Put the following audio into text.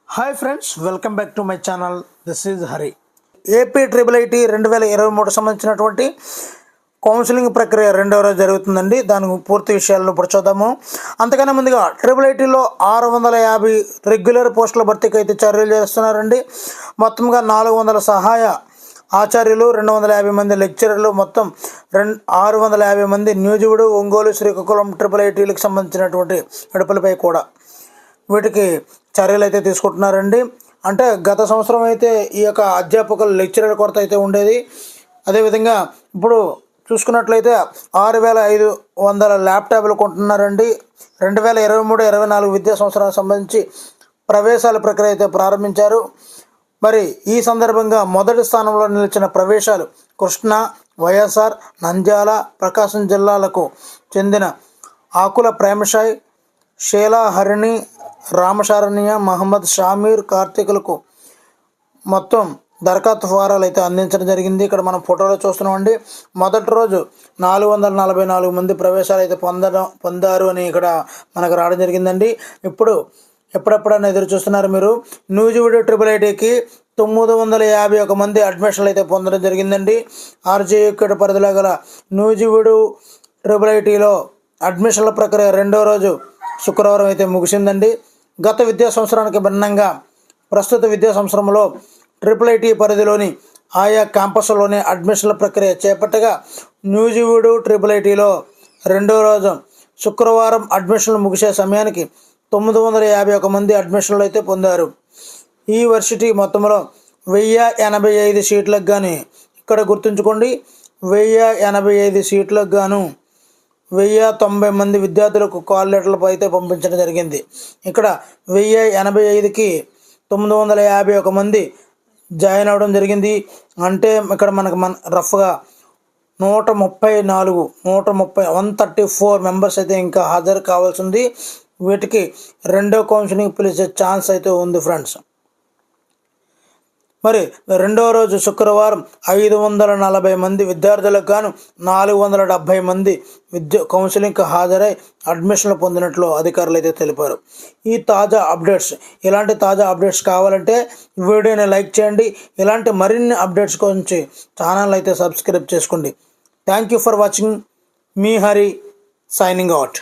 Hi friends, welcome back to my channel. This is Hari. AP triple IT 2023 సంబంధించినటువంటి counselling ప్రక్రియ రెండవ రోజు జరుగుతుందండి. దాని పూర్తి విషయాలను ఇప్పుడు చూద్దాము. అంతకన్నా ముందుగా ట్రిపుల్ ఐటీలో 650 రెగ్యులర్ పోస్టుల భర్తీకి అయితే చర్యలు చేస్తున్నారండి. మొత్తంగా 400 సహాయ ఆచార్యులు, 250 మంది లెక్చరర్లు, మొత్తం 650 మంది న్యూజివీడు, ఒంగోలు, శ్రీకాకుళం ట్రిపుల్ ఐటీలకు సంబంధించినటువంటి విడుపులపై కూడా వీటికి చర్యలు అయితే తీసుకుంటున్నారండి. అంటే గత సంవత్సరం అయితే ఈ యొక్క అధ్యాపకుల లెక్చరర్ కొరత అయితే ఉండేది. అదేవిధంగా ఇప్పుడు చూసుకున్నట్లయితే 6500 ల్యాప్టాప్లు కొంటున్నారండి. 2023-24 విద్యా సంవత్సరానికి సంబంధించి ప్రవేశాల ప్రక్రియ అయితే ప్రారంభించారు. మరి ఈ సందర్భంగా మొదటి స్థానంలో నిలిచిన ప్రవేశాలు కృష్ణా, వైఎస్ఆర్, నంద్యాల, ప్రకాశం జిల్లాలకు చెందిన ఆకుల ప్రేమసాయి, షేలా హరిణి, రామశారణ్య, మహమ్మద్ షామీర్, కార్తీకులకు మొత్తం దరఖాస్తు ఫారాలు అయితే అందించడం జరిగింది. ఇక్కడ మనం ఫోటోలో చూస్తున్నామండి. మొదటి రోజు 444 మంది ప్రవేశాలు అయితే పొందారు అని ఇక్కడ మనకు రావడం జరిగిందండి. ఇప్పుడు ఎప్పుడెప్పుడన్నా ఎదురు చూస్తున్నారు మీరు. న్యూజివీడు ట్రిపుల్ ఐటీకి 951 మంది అడ్మిషన్లు అయితే పొందడం జరిగిందండి. ఆర్జేయుక్కడ పరిధిలో గల న్యూజివీడు ట్రిపుల్ ఐటీలో అడ్మిషన్ల ప్రక్రియ రెండో రోజు శుక్రవారం అయితే ముగిసిందండి. గత విద్యా సంవత్సరానికి భిన్నంగా ప్రస్తుత విద్యా సంవత్సరంలో ట్రిపుల్ ఐటీ పరిధిలోని ఆయా క్యాంపస్లోని అడ్మిషన్ల ప్రక్రియ చేపట్టగా న్యూజివీడు ట్రిపుల్ ఐటీలో రెండో రోజు శుక్రవారం అడ్మిషన్లు ముగిసే సమయానికి 951 మంది అడ్మిషన్లు అయితే పొందారు. ఈ వర్సిటీ మొత్తంలో 1085 సీట్లకు కానీ, ఇక్కడ గుర్తుంచుకోండి, 1085 సీట్లకు గాను 1090 మంది విద్యార్థులకు కాల్ లెటర్లపై అయితే పంపించడం జరిగింది. ఇక్కడ 1085కి 951 మంది జాయిన్ అవ్వడం జరిగింది. అంటే ఇక్కడ మనకు రఫ్గా 134 మెంబర్స్ అయితే ఇంకా హాజరు కావాల్సి ఉంది. వీటికి రెండో కౌన్సిలింగ్ పిలిచే ఛాన్స్ అయితే ఉంది ఫ్రెండ్స్. మరి రెండో రోజు శుక్రవారం 540 మంది విద్యార్థులకు గాను 470 మంది కౌన్సిలింగ్కి హాజరై అడ్మిషన్లు పొందినట్లు అధికారులు అయితే తెలిపారు. ఈ తాజా అప్డేట్స్, ఇలాంటి తాజా అప్డేట్స్ కావాలంటే వీడియోని లైక్ చేయండి. ఇలాంటి మరిన్ని అప్డేట్స్ గురించి ఛానల్ అయితే సబ్స్క్రైబ్ చేసుకోండి. Thank you for watching. Me Hari signing out.